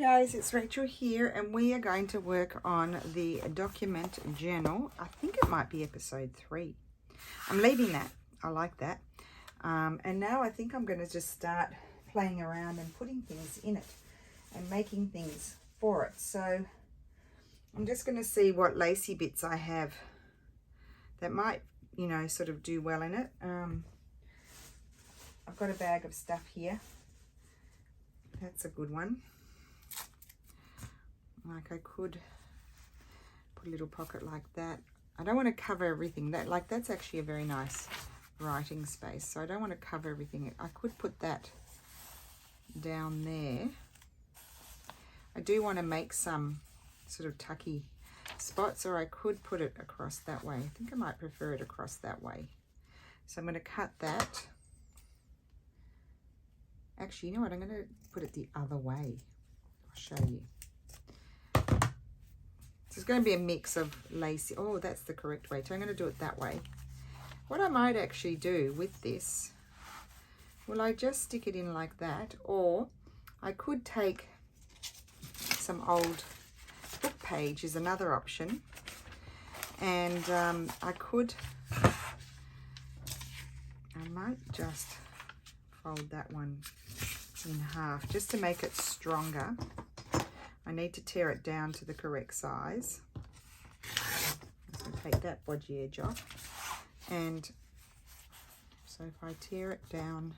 guys, it's Rachel here, and we are going to work on the document journal. I think it might be episode 3. I'm leaving that. I like that. And now I think I'm going to just start playing around and putting things in it and making things for it. So I'm just going to see what lacy bits I have that might, you know, sort of do well in it. I've got a bag of stuff here. That's a good one. Like I could put a little pocket like that. I don't want to cover everything. That's actually a very nice writing space. So I don't want to cover everything. I could put that down there. I do want to make some sort of tucky spots, or I could put it across that way. I think I might prefer it across that way. So I'm going to cut that. Actually, you know what? I'm going to put it the other way. I'll show you. So it's going to be a mix of lacy. Oh, that's the correct way. So I'm going to do it that way. What I might actually do with this, well, I just stick it in like that, or I could take some old book page is another option, and I might just fold that one in half just to make it stronger. I need to tear it down to the correct size. I'm just going to take that bodgy edge off. And so if I tear it down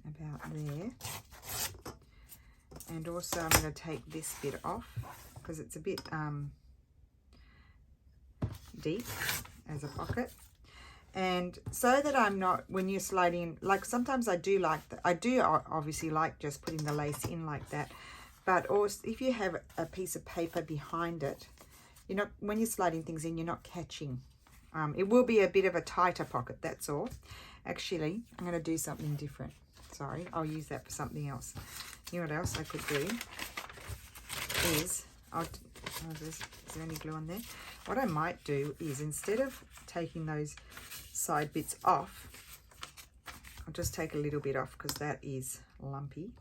about there, and also I'm going to take this bit off because it's a bit deep as a pocket. And so that I'm not, when you're sliding, like sometimes I do obviously like just putting the lace in like that. But also, if you have a piece of paper behind it, you're not, when you're sliding things in, you're not catching. It will be a bit of a tighter pocket, that's all. Actually, I'm going to do something different. Sorry, I'll use that for something else. You know what else I could do is, is there any glue on there? What I might do is, instead of taking those side bits off, I'll just take a little bit off because that is lumpy.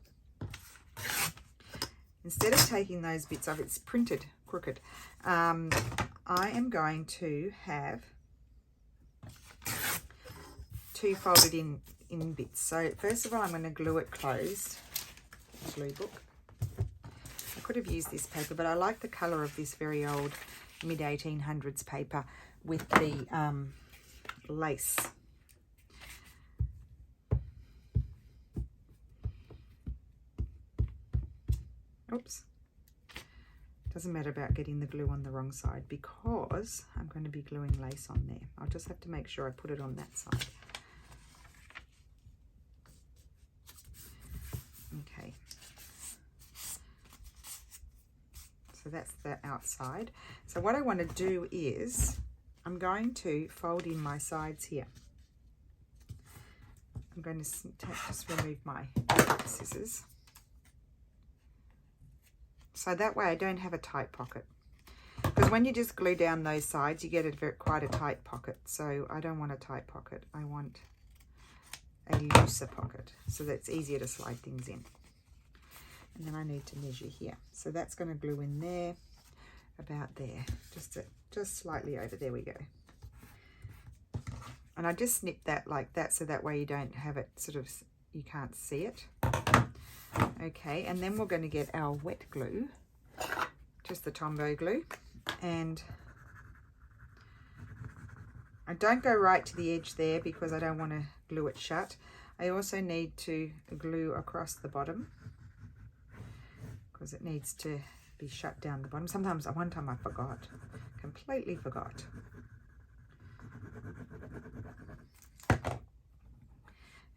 Instead of taking those bits off, it's printed crooked. I am going to have 2 folded in bits. So first of all, I'm going to glue it closed. Glue book. I could have used this paper, but I like the colour of this very old mid-1800s paper with the lace. Oops. Doesn't matter about getting the glue on the wrong side because I'm going to be gluing lace on there. I'll just have to make sure I put it on that side. Okay. So that's the outside. So what I want to do is I'm going to fold in my sides here. I'm going to just remove my scissors. So that way I don't have a tight pocket. Because when you just glue down those sides, you get quite a tight pocket. So I don't want a tight pocket. I want a looser pocket so that's easier to slide things in. And then I need to measure here. So that's going to glue in there, about there. Just slightly over. There we go. And I just snip that like that so that way you don't have it sort of, you can't see it. Okay, and then we're going to get our wet glue, just the Tombow glue, and I don't go right to the edge there because I don't want to glue it shut. I also need to glue across the bottom because it needs to be shut down the bottom. Sometimes, one time I forgot, completely forgot.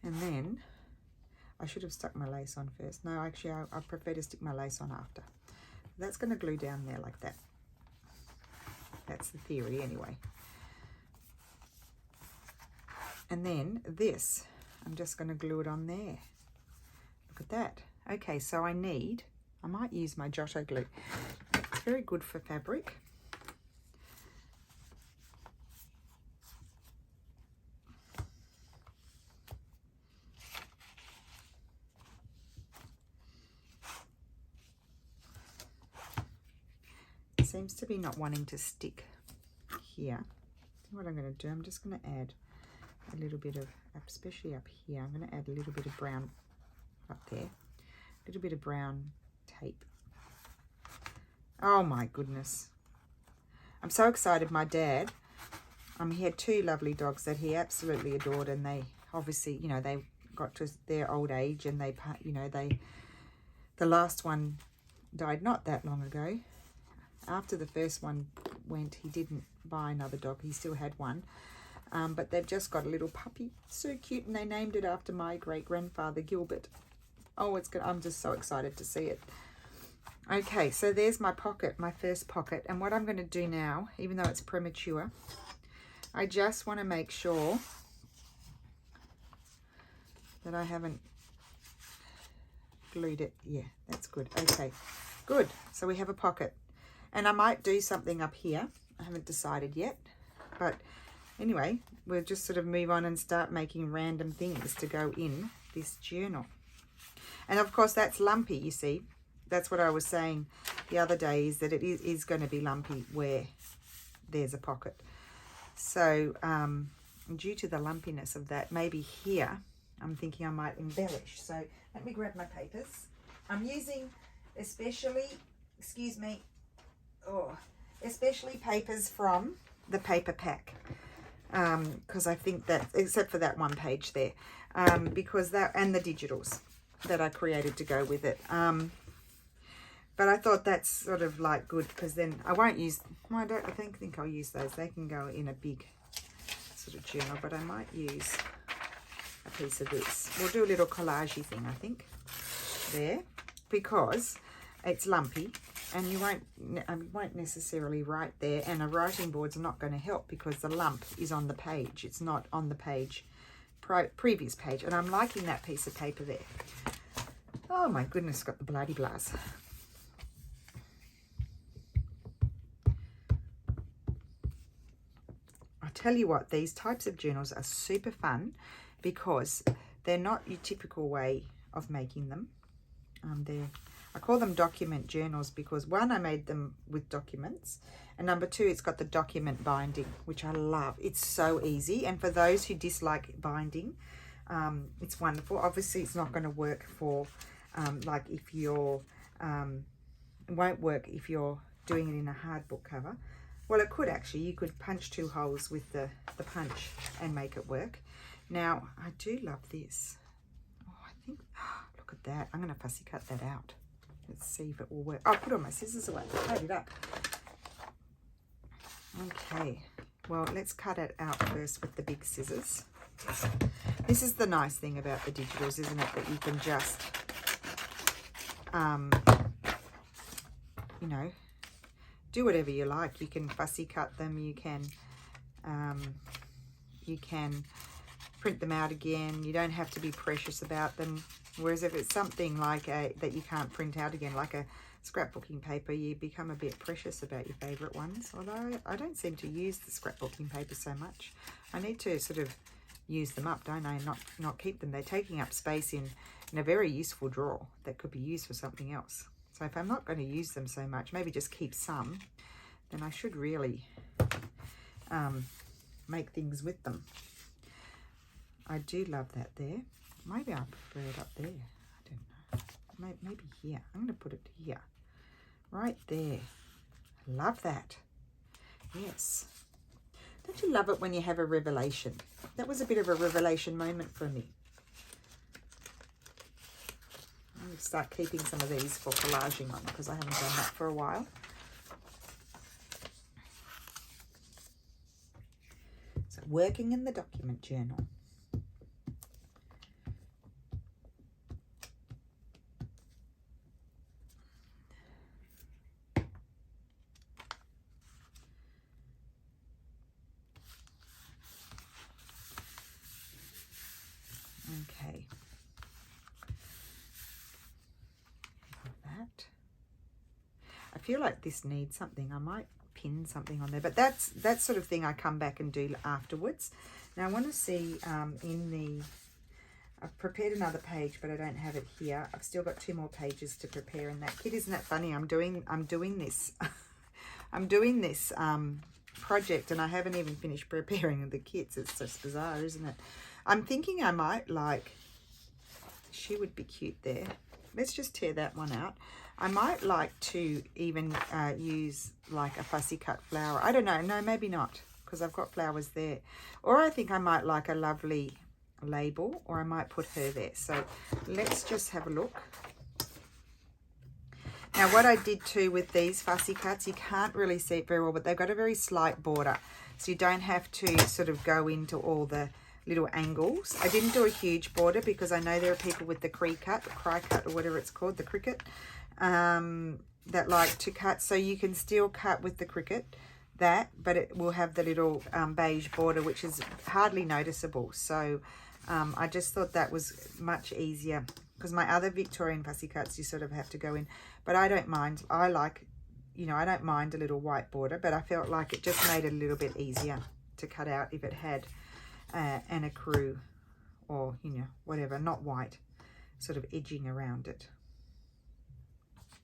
And then I should have stuck my lace on first. No, actually, I prefer to stick my lace on after. That's going to glue down there like that. That's the theory anyway. And then this, I'm just going to glue it on there. Look at that. Okay, so I might use my Giotto glue. It's very good for fabric. seems to be not wanting to stick here. What I'm going to do, I'm just going to add a little bit of, especially up here, I'm going to add a little bit of brown up there, a little bit of brown tape. Oh my goodness. I'm so excited. My dad, he had 2 lovely dogs that he absolutely adored, and they obviously, you know, they got to their old age, and they, you know, the last one died not that long ago. After the first one went, he didn't buy another dog. He still had one. But they've just got a little puppy. So cute. And they named it after my great-grandfather, Gilbert. Oh, it's good. I'm just so excited to see it. Okay, so there's my pocket, my first pocket. And what I'm going to do now, even though it's premature, I just want to make sure that I haven't glued it. Yeah, that's good. Okay, good. So we have a pocket. And I might do something up here. I haven't decided yet. But anyway, we'll just sort of move on and start making random things to go in this journal. And of course, that's lumpy, you see. That's what I was saying the other day, is that it is going to be lumpy where there's a pocket. So due to the lumpiness of that, maybe here, I'm thinking I might embellish. So let me grab my papers. I'm using especially papers from the paper pack, because I think that, except for that one page there, because that, and the digitals that I created to go with it. But I thought that's sort of like good, because then I won't use, well, I don't think I'll use those. They can go in a big sort of journal, but I might use a piece of this. We'll do a little collagey thing, I think, there, because it's lumpy, and you won't necessarily write there, and a writing board's not going to help because the lump is on the page. It's not on the page, previous page, and I'm liking that piece of paper there. Oh my goodness, got the bloody blast. I tell you what, these types of journals are super fun because they're not your typical way of making them. I call them document journals because, one, I made them with documents, and number 2, it's got the document binding, which I love. It's so easy, and for those who dislike binding, it's wonderful. Obviously, it's not going to work for like if you're it won't work if you're doing it in a hard book cover. Well, it could actually. You could punch 2 holes with the punch and make it work. Now, I do love this. Oh, I think, look at that. I'm going to fussy cut that out. Let's see if it will work. I'll put all my scissors away. Load it up. Okay. Well, let's cut it out first with the big scissors. This is the nice thing about the digitals, isn't it? That you can just, you know, do whatever you like. You can fussy cut them. You can print them out again. You don't have to be precious about them. Whereas if it's something like that you can't print out again, like a scrapbooking paper, you become a bit precious about your favourite ones. Although I don't seem to use the scrapbooking paper so much. I need to sort of use them up, don't I? Not keep them. They're taking up space in a very useful drawer that could be used for something else. So if I'm not going to use them so much, maybe just keep some, then I should really make things with them. I do love that there. Maybe I prefer it up there. I don't know. Maybe here. I'm going to put it here. Right there. Love that. Yes. Don't you love it when you have a revelation? That was a bit of a revelation moment for me. I'm going to start keeping some of these for collaging on because I haven't done that for a while. So working in the document journal. Okay. That. I feel like this needs something. I might pin something on there, but that's that sort of thing I come back and do afterwards. Now I want to see I've prepared another page, but I don't have it here. I've still got 2 more pages to prepare in that kit. Isn't that funny? I'm doing this I'm doing this project and I haven't even finished preparing the kits. It's just bizarre, isn't it? I'm thinking I might like, she would be cute there. Let's just tear that one out. I might like to even use like a fussy cut flower. I don't know. No, maybe not, because I've got flowers there. Or I think I might like a lovely label, or I might put her there. So let's just have a look. Now what I did too with these fussy cuts, you can't really see it very well, but they've got a very slight border. So you don't have to sort of go into all the little angles. I didn't do a huge border because I know there are people with the cry cut or whatever it's called, the cricket, that like to cut. So you can still cut with the cricket, but it will have the little beige border, which is hardly noticeable. So I just thought that was much easier, because my other Victorian fussy cuts you sort of have to go in, but I don't mind. I like, you know, I don't mind a little white border, but I felt like it just made it a little bit easier to cut out if it had an ecru or, you know, whatever, not white, sort of edging around it.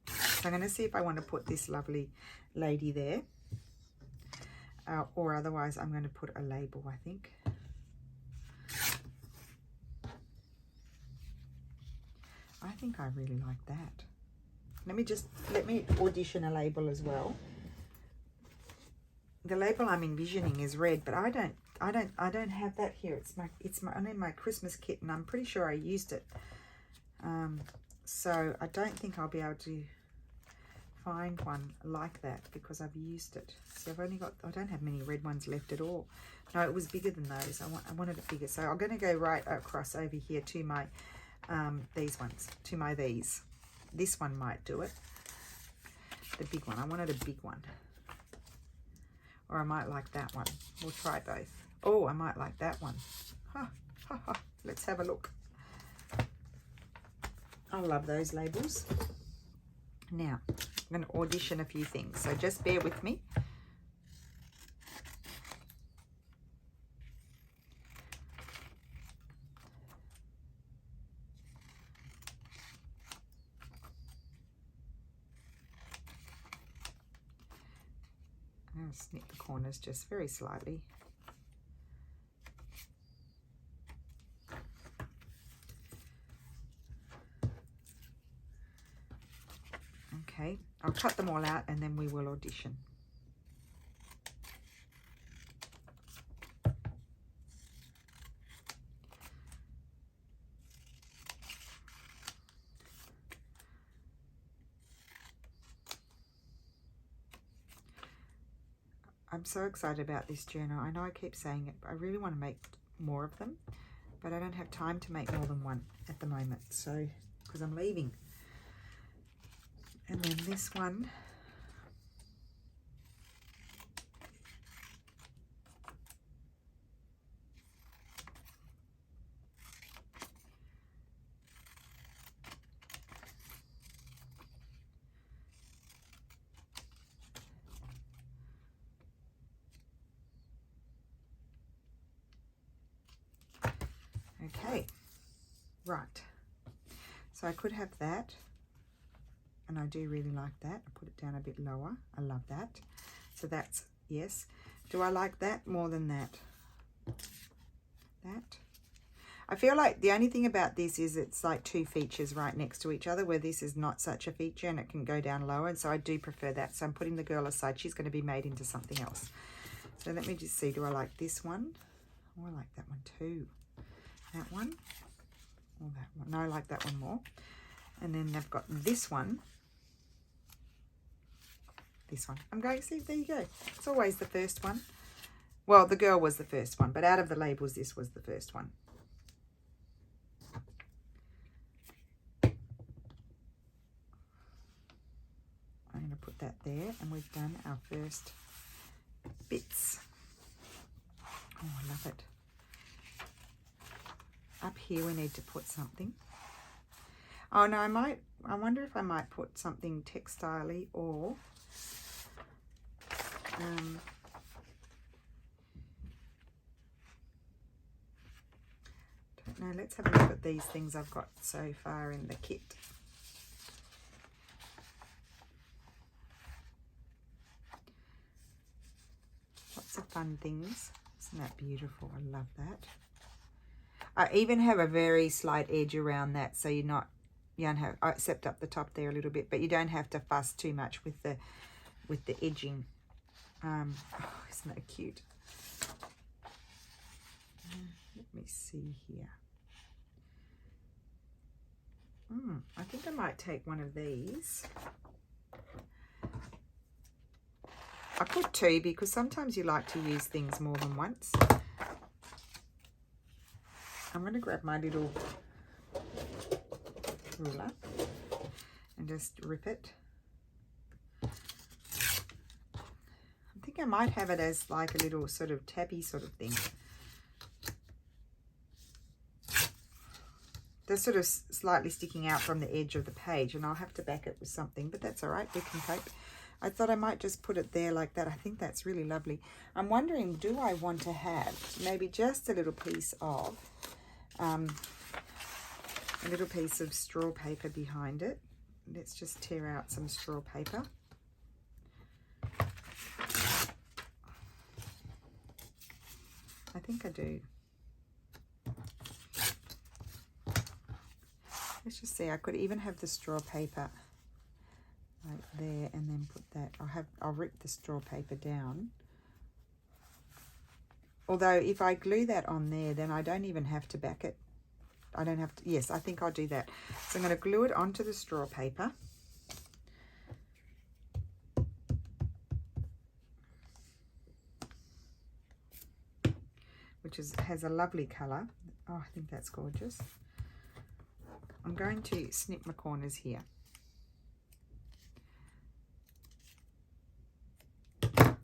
So I'm going to see if I want to put this lovely lady there, or otherwise I'm going to put a label, I think. I think I really like that. Let me audition a label as well. The label I'm envisioning is red, but I don't have that here. It's only my Christmas kit, and I'm pretty sure I used it. So I don't think I'll be able to find one like that because I've used it. See, I don't have many red ones left at all. No, it was bigger than those. I wanted it bigger. So I'm going to go right across over here to my these ones, to my these. This one might do it. The big one. I wanted a big one. Or I might like that one. We'll try both. Oh, I might like that one. Let's have a look. I love those labels. Now, I'm going to audition a few things, so just bear with me. I'm going to snip the corners just very slightly. Okay, I'll cut them all out and then we will audition. I'm so excited about this journal. I know I keep saying it, but I really want to make more of them, but I don't have time to make more than one at the moment, so because I'm leaving. And then this one, okay, right, so I could have that, and I do really like that. I put it down a bit lower. I love that. So that's, yes. Do I like that more than that? That. I feel like the only thing about this is it's like two features right next to each other, where this is not such a feature and it can go down lower, and so I do prefer that. So I'm putting the girl aside. She's going to be made into something else. So let me just see, do I like this one? Oh, I like that one too. That one or that one? No, I like that one more. And then they've got this one. This one. I'm going to see, there you go. It's always the first one. Well, the girl was the first one, but out of the labels, this was the first one. I'm going to put that there, and we've done our first bits. Oh, I love it. Up here we need to put something. Oh no, I wonder if I might put something textile-y, or don't know. Let's have a look at these things I've got so far in the kit. lots of fun things. Isn't that beautiful? I love that. I even have a very slight edge around that, so you don't have, except up the top there a little bit, but you don't have to fuss too much with the edging. Oh, isn't that cute? Let me see here. I think I might take one of these. I put 2 because sometimes you like to use things more than once. I'm going to grab my little ruler and just rip it. I think I might have it as like a little sort of tabby sort of thing. They're sort of slightly sticking out from the edge of the page, and I'll have to back it with something, but that's all right. We can cope. I thought I might just put it there like that. I think that's really lovely. I'm wondering, do I want to have maybe just a little piece of straw paper behind it? Let's just tear out some straw paper. I think I do. Let's just see. I could even have the straw paper like there, and then put that. I'll rip the straw paper down. Although if I glue that on there, then I don't even have to back it. I don't have to. Yes, I think I'll do that. So I'm going to glue it onto the straw paper. Which has a lovely colour. Oh, I think that's gorgeous. I'm going to snip my corners here.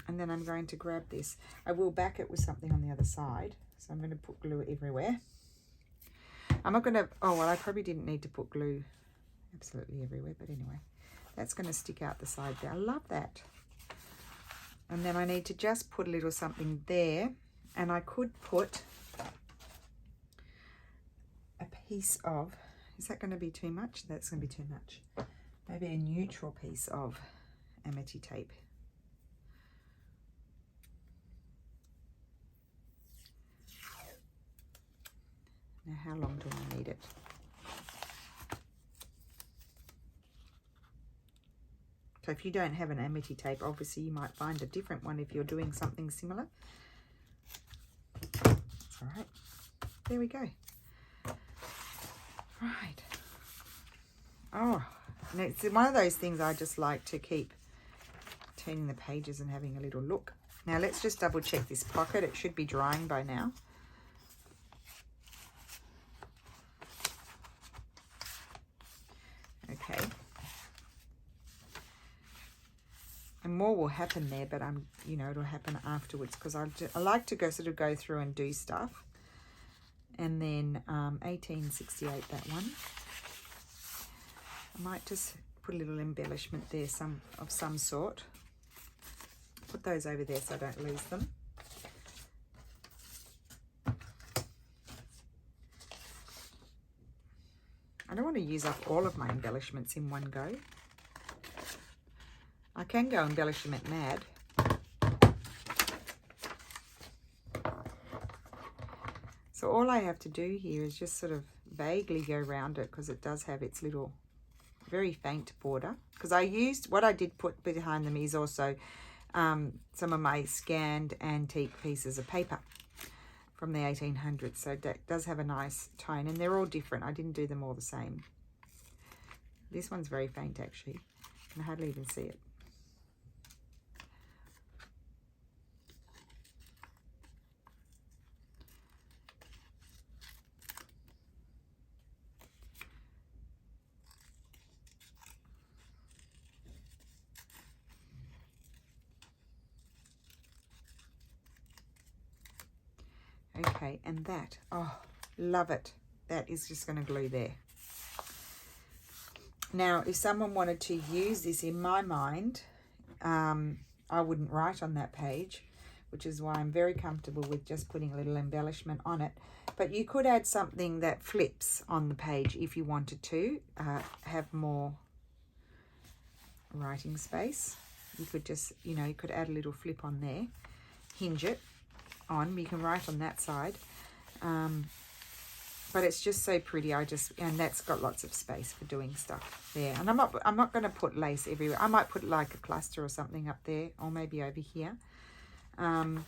And then I'm going to grab this. I will back it with something on the other side. So I'm going to put glue everywhere. I'm not going to, oh, well, I probably didn't need to put glue absolutely everywhere. But anyway, that's going to stick out the side there. I love that. And then I need to just put a little something there. And I could put a piece of, is that going to be too much? That's going to be too much. Maybe a neutral piece of amity tape. Now, how long do I need it? So if you don't have an amity tape, obviously you might find a different one if you're doing something similar. That's all right. There we go. Right. Oh, and it's one of those things I just like to keep turning the pages and having a little look. Now let's just double check this pocket. It should be drying by now. Okay. And more will happen there, but you know, it'll happen afterwards because I like to go through and do stuff. And then 1868, that one. I might just put a little embellishment there, of some sort. Put those over there so I don't lose them. I don't want to use up all of my embellishments in one go. I can go embellishment mad. So all I have to do here is just sort of vaguely go around it because it does have its little very faint border. Because what I did put behind them is also some of my scanned antique pieces of paper from the 1800s. So that does have a nice tone, and they're all different. I didn't do them all the same. This one's very faint actually. I can hardly even see it. Okay, and that, oh, love it. That is just going to glue there. Now, if someone wanted to use this, in my mind, I wouldn't write on that page, which is why I'm very comfortable with just putting a little embellishment on it. But you could add something that flips on the page if you wanted to have more writing space. You could just, you know, you could add a little flip on there. hinge it on. You can write on that side. But it's just so pretty. And that's got lots of space for doing stuff there. And I'm not going to put lace everywhere. I might put like a cluster or something up there, or maybe over here. I'll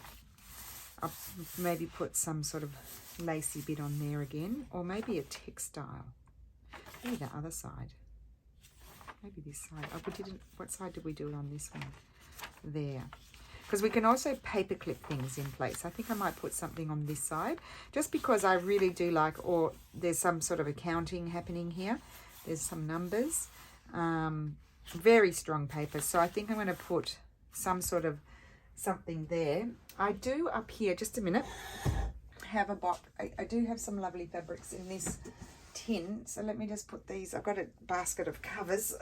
maybe put some sort of lacy bit on there again, or maybe a textile. Maybe the other side. Maybe this side. Oh, we didn't. What side did we do it on? This one. There. Because we can also paper clip things in place. I think I might put something on this side, just because I really do like, or there's some sort of accounting happening here. There's some numbers. Very strong paper. So I think I'm going to put some sort of something there. I do up here, just a minute, have a box. I do have some lovely fabrics in this tin. So let me just put these. I've got a basket of covers.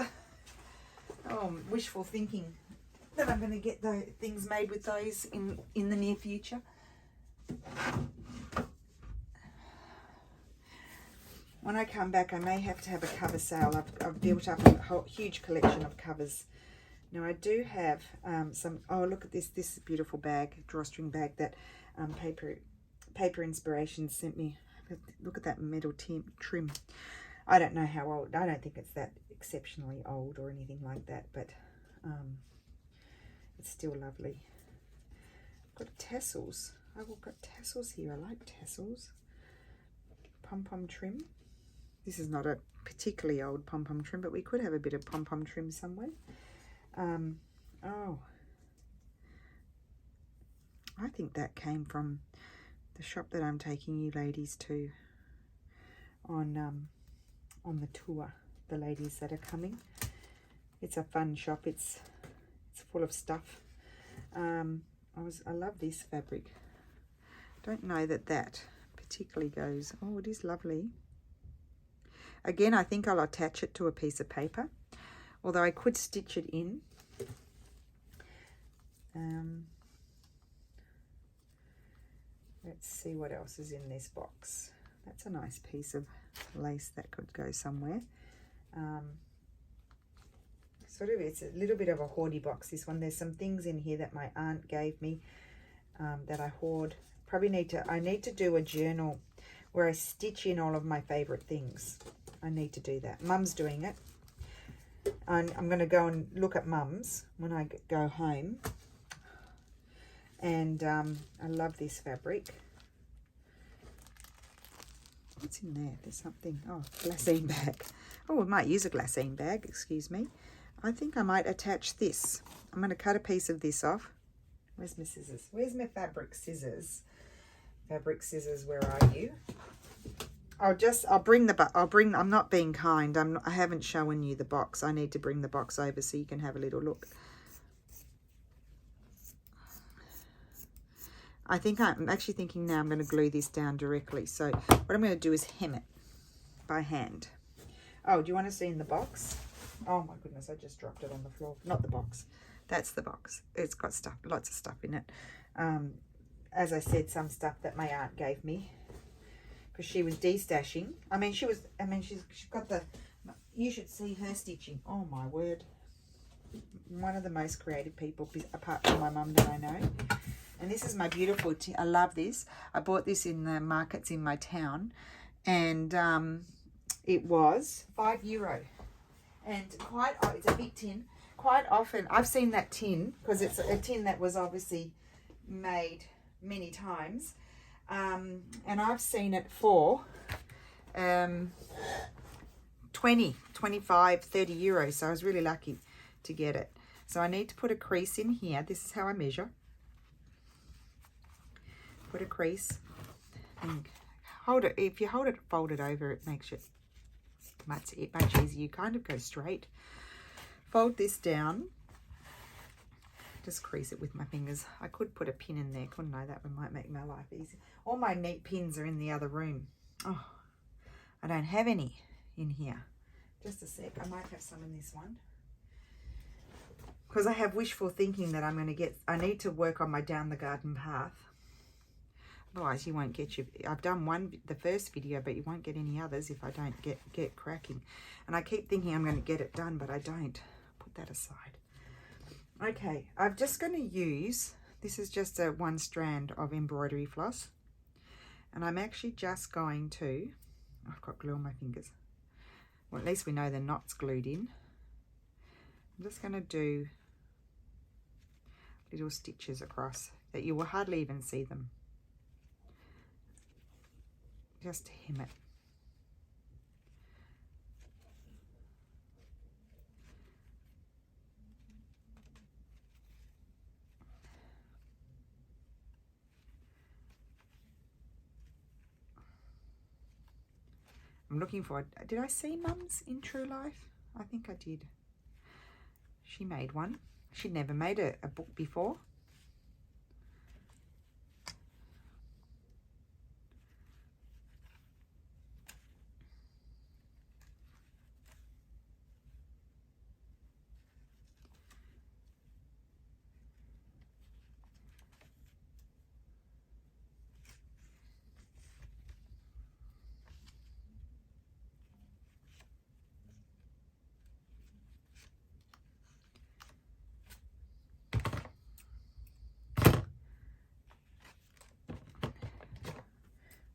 Oh, wishful thinking that I'm going to get the things made with those in the near future. When I come back, I may have to have a cover sale. I've built up a whole huge collection of covers. Now I do have some. Oh, look at this! This is a beautiful bag, drawstring bag that Paper Inspiration sent me. Look at that metal trim. I don't know how old. I don't think it's that exceptionally old or anything like that, but it's still lovely. Got tassels. I've got tassels here. I like tassels. Pom-pom trim. This is not a particularly old pom-pom trim, but we could have a bit of pom-pom trim somewhere. Oh, I think that came from the shop that I'm taking you ladies to on the tour. The ladies that are coming. It's a fun shop. It's full of stuff. I love this fabric. Don't know that particularly goes. Oh, it is lovely. Again, I think I'll attach it to a piece of paper, although I could stitch it in. Let's see what else is in this box. That's a nice piece of lace that could go somewhere. It's a little bit of a hoardy box, this one. There's some things in here that my aunt gave me that I hoard. I need to do a journal where I stitch in all of my favorite things. I need to do that. Mum's doing it. And I'm going to go and look at Mum's when I go home. And I love this fabric. What's in there? There's something. Oh, glassine bag. Oh, we might use a glassine bag. Excuse me. I think I might attach this. I'm going to cut a piece of this off. Where's my scissors? Where's my fabric scissors? Fabric scissors, where are you? I'm not being kind. I haven't shown you the box. I need to bring the box over so you can have a little look. I'm actually thinking now I'm going to glue this down directly. So what I'm going to do is hem it by hand. Oh, do you want to see in the box? Oh my goodness, I just dropped it on the floor. Not the box. That's the box. It's got stuff, lots of stuff in it. As I said, some stuff that my aunt gave me because she was de-stashing. She's got the, you should see her stitching. Oh my word. One of the most creative people apart from my mum that I know. And this is my beautiful, I love this. I bought this in the markets in my town, and it was €5. And it's a big tin. Quite often, I've seen that tin, because it's a tin that was obviously made many times. And I've seen it for 20, 25, 30 euros. So I was really lucky to get it. So I need to put a crease in here. This is how I measure. Put a crease and hold it. If you hold it folded over, it makes it much easier. You kind of go straight. Fold this down. Just crease it with my fingers. I could put a pin in there, couldn't I? That one might make my life easier. All my neat pins are in the other room. Oh, I don't have any in here. Just a sec. I might have some in this one. Because I have wishful thinking that I need to work on my down the garden path. Otherwise, you won't get I've done the first video, but you won't get any others if I don't get cracking. And I keep thinking I'm going to get it done, but I don't. Put that aside. Okay, I'm just going to use This is just a 1 strand of embroidery floss. And I'm actually just going to, I've got glue on my fingers. Well, at least we know the knot's glued in. I'm just going to do little stitches across that you will hardly even see them. Just to hem it. I'm looking for, did I see Mum's in True Life? I think I did. She made one. She'd never made a book before.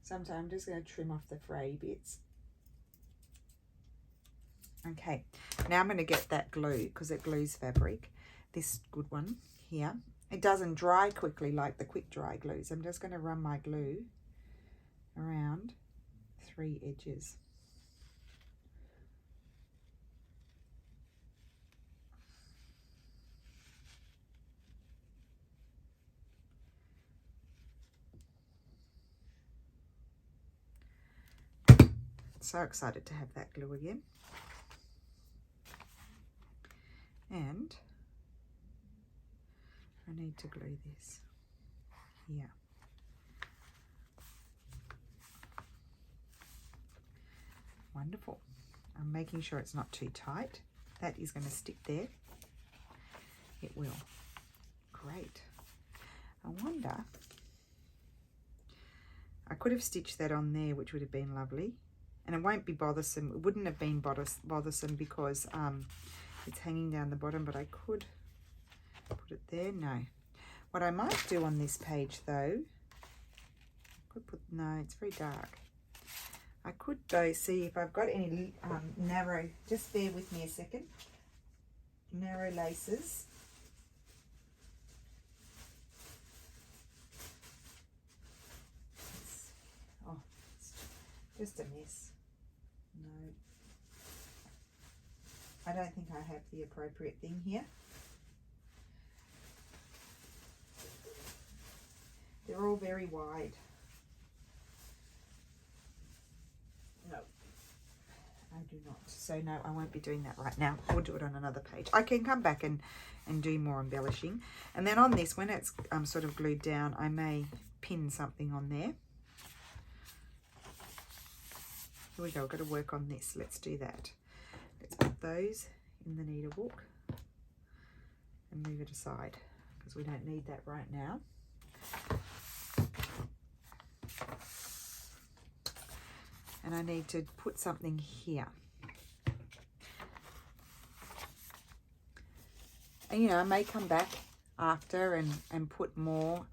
Sometimes I'm just going to trim off the fray bits. Okay, now I'm going to get that glue because it glues fabric. This good one here. It doesn't dry quickly like the quick dry glues. I'm just going to run my glue around 3 edges. So excited to have that glue again. And I need to glue this here. Wonderful. I'm making sure it's not too tight. That is going to stick there. It will. Great. I wonder, I could have stitched that on there, which would have been lovely. And it won't be bothersome. It wouldn't have been bothersome because it's hanging down the bottom, but I could put it there. No. What I might do on this page though, no, it's very dark. I could though see if I've got any narrow, just bear with me a second, narrow laces. Oh, it's just a mess. No, I don't think I have the appropriate thing here. They're all very wide. No, I do not. So no, I won't be doing that right now. We'll do it on another page. I can come back and do more embellishing. And then on this, when it's sort of glued down, I may pin something on there. Here we go, I've got to work on this. Let's do that. Let's put those in the needlebook and move it aside because we don't need that right now. And I need to put something here. And you know, I may come back after and put more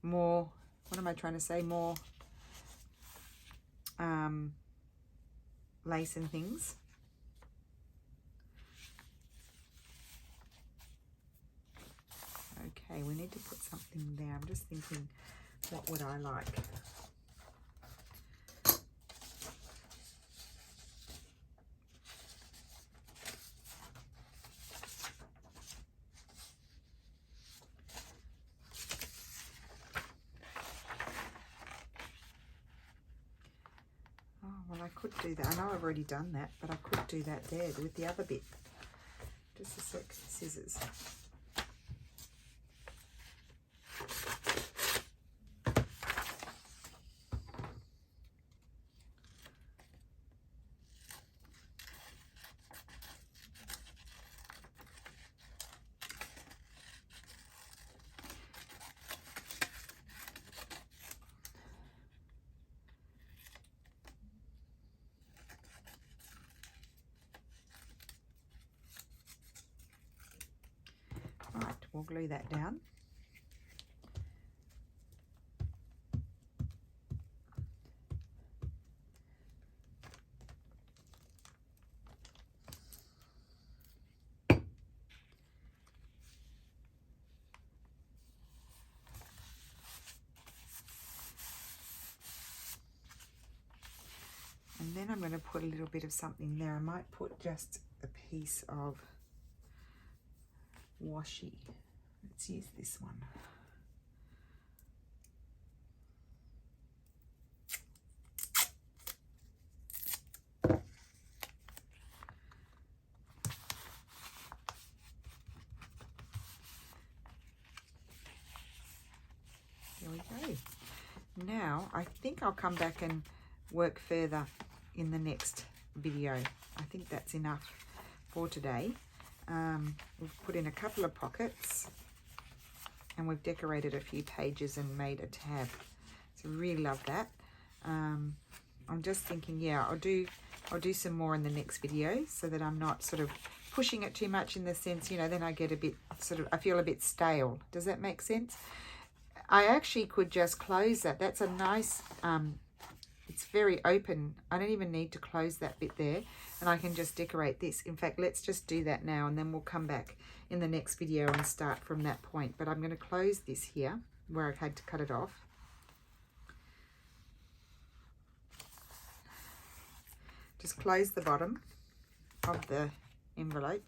more, what am I trying to say, more lace and things. Okay, we need to put something there. I'm just thinking, what would I like? I could do that. I know I've already done that, but I could do that there with the other bit. Just a sec, scissors. we'll glue that down. And then I'm going to put a little bit of something there. I might put just a piece of washi. Let's use this one. There we go. Now I think I'll come back and work further in the next video. I think that's enough for today. We've put in a couple of pockets and we've decorated a few pages and made a tab. So really love that. I'm just thinking, yeah, I'll do some more in the next video so that I'm not sort of pushing it too much in the sense, you know, then I get a bit sort of, I feel a bit stale. Does that make sense? I actually could just close that. That's a nice, it's very open. I don't even need to close that bit there, and I can just decorate this. In fact, let's just do that now, and then we'll come back in the next video and start from that point. But I'm going to close this here where I've had to cut it off. Just close the bottom of the envelope.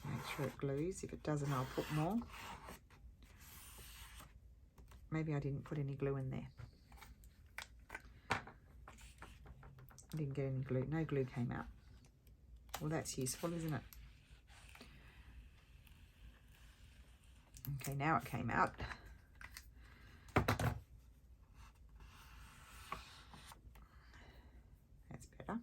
Make sure it glues. If it doesn't, I'll put more. Maybe I didn't put any glue in there. I didn't get any glue. No glue came out. Well, that's useful, isn't it? Okay, now it came out. That's better.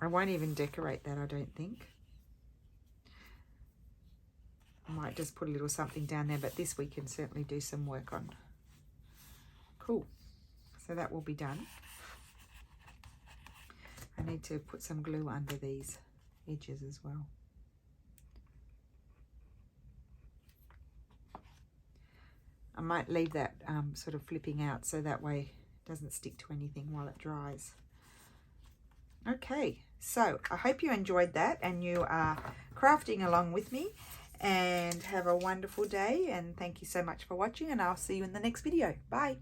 I won't even decorate that, I don't think. I might just put a little something down there, but this we can certainly do some work on. Cool. So that will be done. I need to put some glue under these edges as well. I might leave that sort of flipping out so that way it doesn't stick to anything while it dries. Okay, so I hope you enjoyed that and you are crafting along with me, and have a wonderful day, and thank you so much for watching, and I'll see you in the next video. Bye.